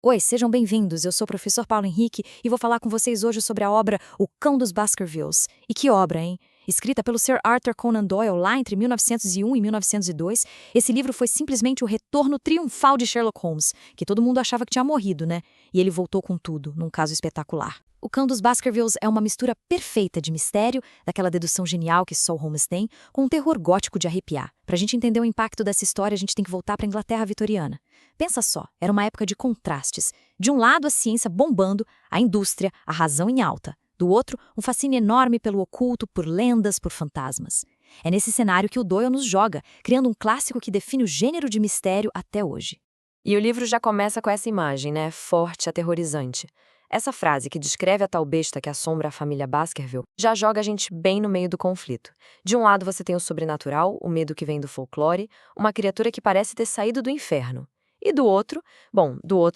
Oi, sejam bem-vindos. Eu sou o professor Paulo Henrique e vou falar com vocês hoje sobre a obra O Cão dos Baskervilles. E que obra, hein? Escrita pelo Sir Arthur Conan Doyle lá entre 1901 e 1902, esse livro foi simplesmente o retorno triunfal de Sherlock Holmes, que todo mundo achava que tinha morrido, né? E ele voltou com tudo, num caso espetacular. O Cão dos Baskervilles é uma mistura perfeita de mistério, daquela dedução genial que só o Holmes tem, com um terror gótico de arrepiar. Pra gente entender o impacto dessa história, a gente tem que voltar pra Inglaterra vitoriana. Pensa só, era uma época de contrastes. De um lado, a ciência bombando, a indústria, a razão em alta. Do outro, um fascínio enorme pelo oculto, por lendas, por fantasmas. É nesse cenário que o Doyle nos joga, criando um clássico que define o gênero de mistério até hoje. E o livro já começa com essa imagem, né? Forte, aterrorizante. Essa frase que descreve a tal besta que assombra a família Baskerville já joga a gente bem no meio do conflito. De um lado você tem o sobrenatural, o medo que vem do folclore, uma criatura que parece ter saído do inferno. E do outro,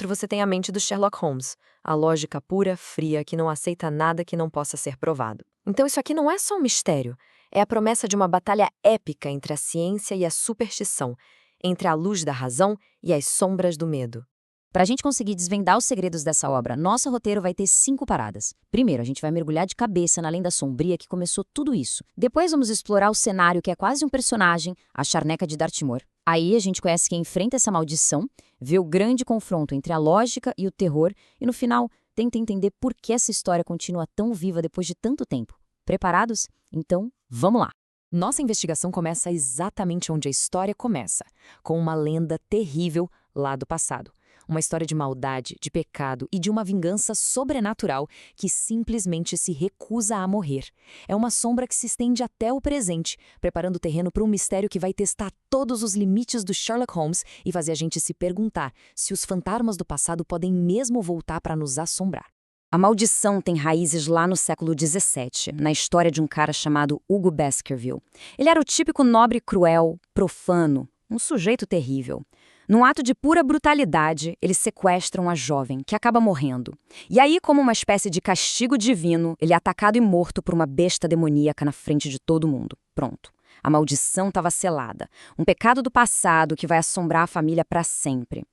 você tem a mente do Sherlock Holmes, a lógica pura, fria, que não aceita nada que não possa ser provado. Então isso aqui não é só um mistério, é a promessa de uma batalha épica entre a ciência e a superstição, entre a luz da razão e as sombras do medo. Para a gente conseguir desvendar os segredos dessa obra, nosso roteiro vai ter 5 paradas. Primeiro, a gente vai mergulhar de cabeça na lenda sombria que começou tudo isso. Depois, vamos explorar o cenário que é quase um personagem, a Charneca de Dartmoor. Aí, a gente conhece quem enfrenta essa maldição, vê o grande confronto entre a lógica e o terror, e no final, tenta entender por que essa história continua tão viva depois de tanto tempo. Preparados? Então, vamos lá! Nossa investigação começa exatamente onde a história começa, com uma lenda terrível lá do passado. Uma história de maldade, de pecado e de uma vingança sobrenatural que simplesmente se recusa a morrer. É uma sombra que se estende até o presente, preparando o terreno para um mistério que vai testar todos os limites do Sherlock Holmes e fazer a gente se perguntar se os fantasmas do passado podem mesmo voltar para nos assombrar. A maldição tem raízes lá no século XVII, na história de um cara chamado Hugo Baskerville. Ele era o típico nobre cruel, profano, um sujeito terrível. Num ato de pura brutalidade, eles sequestram a jovem, que acaba morrendo. E aí, como uma espécie de castigo divino, ele é atacado e morto por uma besta demoníaca na frente de todo mundo. Pronto. A maldição estava selada. Um pecado do passado que vai assombrar a família para sempre.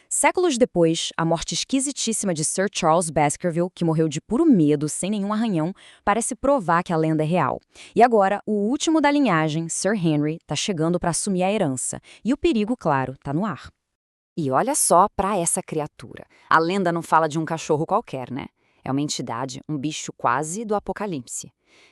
Séculos depois, a morte esquisitíssima de Sir Charles Baskerville, que morreu de puro medo, sem nenhum arranhão, parece provar que a lenda é real. E agora, o último da linhagem, Sir Henry, está chegando para assumir a herança. E o perigo, claro, está no ar. E olha só para essa criatura. A lenda não fala de um cachorro qualquer, né? É uma entidade, um bicho quase do apocalipse.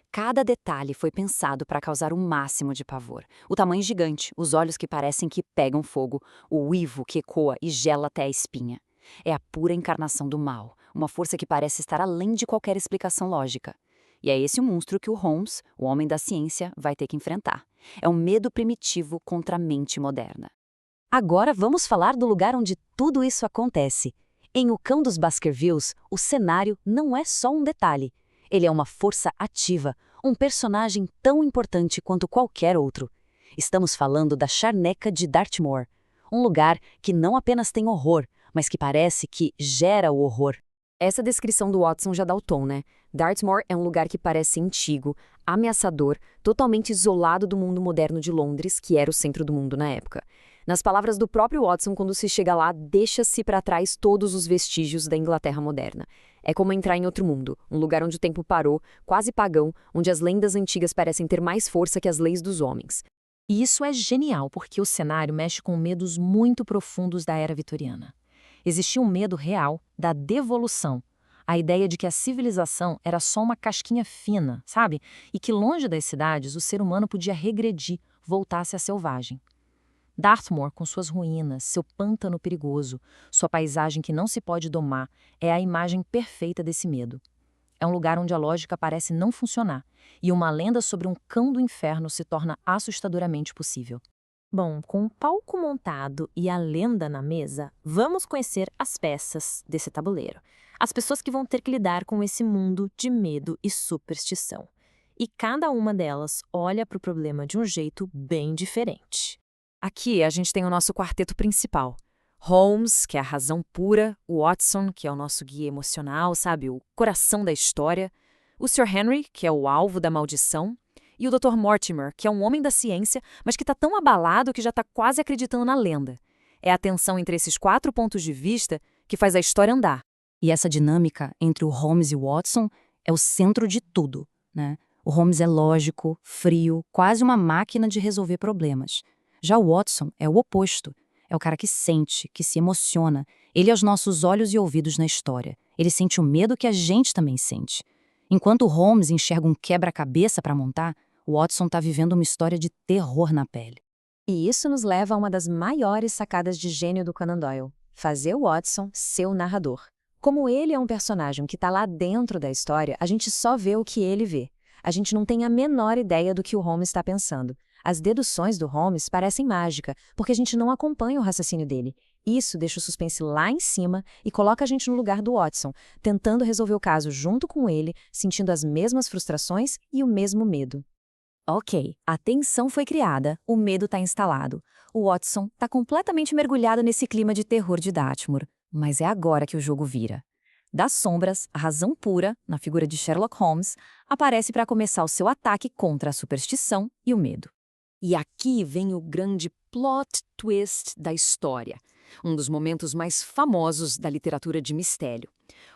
Cada detalhe foi pensado para causar o máximo de pavor. O tamanho gigante, os olhos que parecem que pegam fogo, o uivo que ecoa e gela até a espinha. É a pura encarnação do mal, uma força que parece estar além de qualquer explicação lógica. E é esse o monstro que o Holmes, o homem da ciência, vai ter que enfrentar. É um medo primitivo contra a mente moderna. Agora vamos falar do lugar onde tudo isso acontece. Em O Cão dos Baskervilles, o cenário não é só um detalhe. Ele é uma força ativa, um personagem tão importante quanto qualquer outro. Estamos falando da Charneca de Dartmoor, um lugar que não apenas tem horror, mas que parece que gera o horror. Essa descrição do Watson já dá o tom, né? Dartmoor é um lugar que parece antigo, ameaçador, totalmente isolado do mundo moderno de Londres, que era o centro do mundo na época. Nas palavras do próprio Watson, quando se chega lá, deixa-se para trás todos os vestígios da Inglaterra moderna. É como entrar em outro mundo, um lugar onde o tempo parou, quase pagão, onde as lendas antigas parecem ter mais força que as leis dos homens. E isso é genial, porque o cenário mexe com medos muito profundos da era vitoriana. Existia um medo real da devolução, a ideia de que a civilização era só uma casquinha fina, sabe? E que longe das cidades o ser humano podia regredir, voltar-se a selvagem. Dartmoor, com suas ruínas, seu pântano perigoso, sua paisagem que não se pode domar, é a imagem perfeita desse medo. É um lugar onde a lógica parece não funcionar, e uma lenda sobre um cão do inferno se torna assustadoramente possível. Bom, com o palco montado e a lenda na mesa, vamos conhecer as peças desse tabuleiro. As pessoas que vão ter que lidar com esse mundo de medo e superstição. E cada uma delas olha para o problema de um jeito bem diferente. Aqui a gente tem o nosso quarteto principal. Holmes, que é a razão pura, o Watson, que é o nosso guia emocional, sabe, o coração da história, o Sir Henry, que é o alvo da maldição, e o Dr. Mortimer, que é um homem da ciência, mas que está tão abalado que já está quase acreditando na lenda. É a tensão entre esses 4 pontos de vista que faz a história andar. E essa dinâmica entre o Holmes e o Watson é o centro de tudo, né? O Holmes é lógico, frio, quase uma máquina de resolver problemas. Já o Watson é o oposto. É o cara que sente, que se emociona. Ele é os nossos olhos e ouvidos na história. Ele sente o medo que a gente também sente. Enquanto o Holmes enxerga um quebra-cabeça para montar, o Watson está vivendo uma história de terror na pele. E isso nos leva a uma das maiores sacadas de gênio do Conan Doyle: fazer o Watson ser o narrador. Como ele é um personagem que está lá dentro da história, a gente só vê o que ele vê. A gente não tem a menor ideia do que o Holmes está pensando. As deduções do Holmes parecem mágica, porque a gente não acompanha o raciocínio dele. Isso deixa o suspense lá em cima e coloca a gente no lugar do Watson, tentando resolver o caso junto com ele, sentindo as mesmas frustrações e o mesmo medo. Ok, a tensão foi criada, o medo está instalado. O Watson está completamente mergulhado nesse clima de terror de Dartmoor. Mas é agora que o jogo vira. Das sombras, a razão pura, na figura de Sherlock Holmes, aparece para começar o seu ataque contra a superstição e o medo. E aqui vem o grande plot twist da história, um dos momentos mais famosos da literatura de mistério.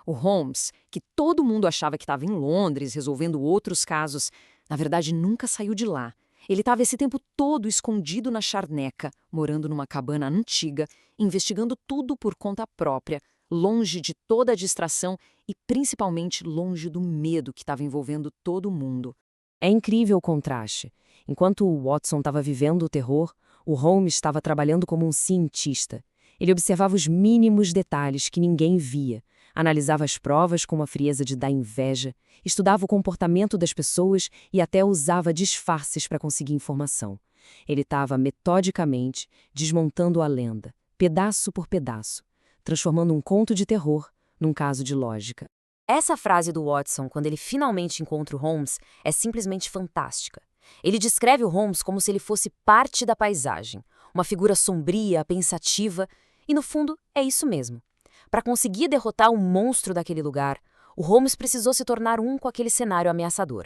O Holmes, que todo mundo achava que estava em Londres resolvendo outros casos, na verdade nunca saiu de lá. Ele estava esse tempo todo escondido na charneca, morando numa cabana antiga, investigando tudo por conta própria, longe de toda a distração e principalmente longe do medo que estava envolvendo todo mundo. É incrível o contraste. Enquanto o Watson estava vivendo o terror, o Holmes estava trabalhando como um cientista. Ele observava os mínimos detalhes que ninguém via, analisava as provas com uma frieza de dar inveja, estudava o comportamento das pessoas e até usava disfarces para conseguir informação. Ele estava metodicamente desmontando a lenda, pedaço por pedaço, transformando um conto de terror num caso de lógica. Essa frase do Watson, quando ele finalmente encontra o Holmes, é simplesmente fantástica. Ele descreve o Holmes como se ele fosse parte da paisagem, uma figura sombria, pensativa, e no fundo é isso mesmo. Para conseguir derrotar o monstro daquele lugar, o Holmes precisou se tornar um com aquele cenário ameaçador.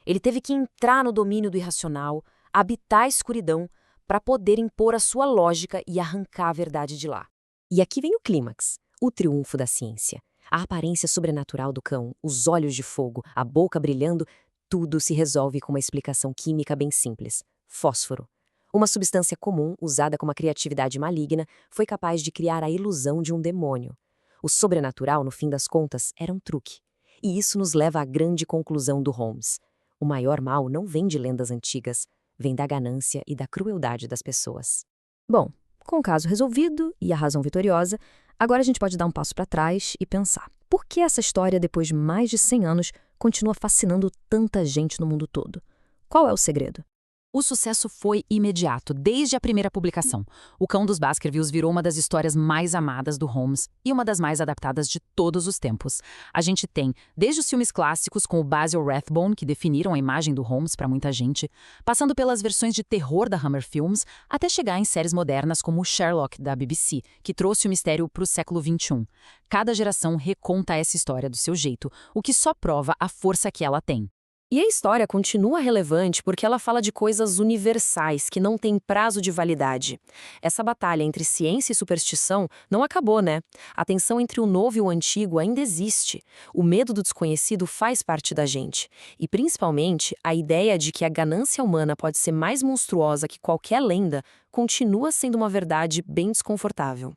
Ele teve que entrar no domínio do irracional, habitar a escuridão, para poder impor a sua lógica e arrancar a verdade de lá. E aqui vem o clímax, o triunfo da ciência. A aparência sobrenatural do cão, os olhos de fogo, a boca brilhando, tudo se resolve com uma explicação química bem simples: fósforo. Uma substância comum, usada com uma criatividade maligna, foi capaz de criar a ilusão de um demônio. O sobrenatural, no fim das contas, era um truque. E isso nos leva à grande conclusão do Holmes. O maior mal não vem de lendas antigas, vem da ganância e da crueldade das pessoas. Bom, com o caso resolvido e a razão vitoriosa, agora a gente pode dar um passo para trás e pensar: por que essa história, depois de mais de 100 anos, continua fascinando tanta gente no mundo todo? Qual é o segredo? O sucesso foi imediato, desde a primeira publicação. O Cão dos Baskervilles virou uma das histórias mais amadas do Holmes e uma das mais adaptadas de todos os tempos. A gente tem, desde os filmes clássicos com o Basil Rathbone, que definiram a imagem do Holmes para muita gente, passando pelas versões de terror da Hammer Films, até chegar em séries modernas como o Sherlock, da BBC, que trouxe o mistério para o século XXI. Cada geração reconta essa história do seu jeito, o que só prova a força que ela tem. E a história continua relevante porque ela fala de coisas universais que não têm prazo de validade. Essa batalha entre ciência e superstição não acabou, né? A tensão entre o novo e o antigo ainda existe. O medo do desconhecido faz parte da gente. E, principalmente, a ideia de que a ganância humana pode ser mais monstruosa que qualquer lenda continua sendo uma verdade bem desconfortável.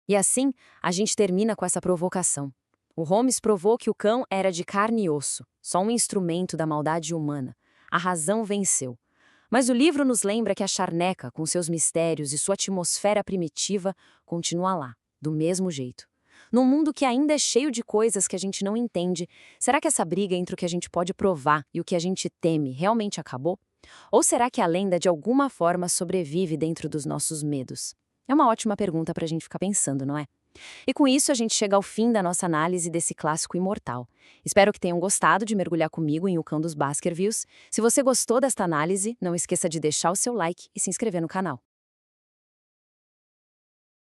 E assim, a gente termina com essa provocação. O Holmes provou que o cão era de carne e osso, só um instrumento da maldade humana. A razão venceu. Mas o livro nos lembra que a charneca, com seus mistérios e sua atmosfera primitiva, continua lá, do mesmo jeito. Num mundo que ainda é cheio de coisas que a gente não entende, será que essa briga entre o que a gente pode provar e o que a gente teme realmente acabou? Ou será que a lenda de alguma forma sobrevive dentro dos nossos medos? É uma ótima pergunta para a gente ficar pensando, não é? E com isso a gente chega ao fim da nossa análise desse clássico imortal. Espero que tenham gostado de mergulhar comigo em O Cão dos Baskervilles. Se você gostou desta análise, não esqueça de deixar o seu like e se inscrever no canal.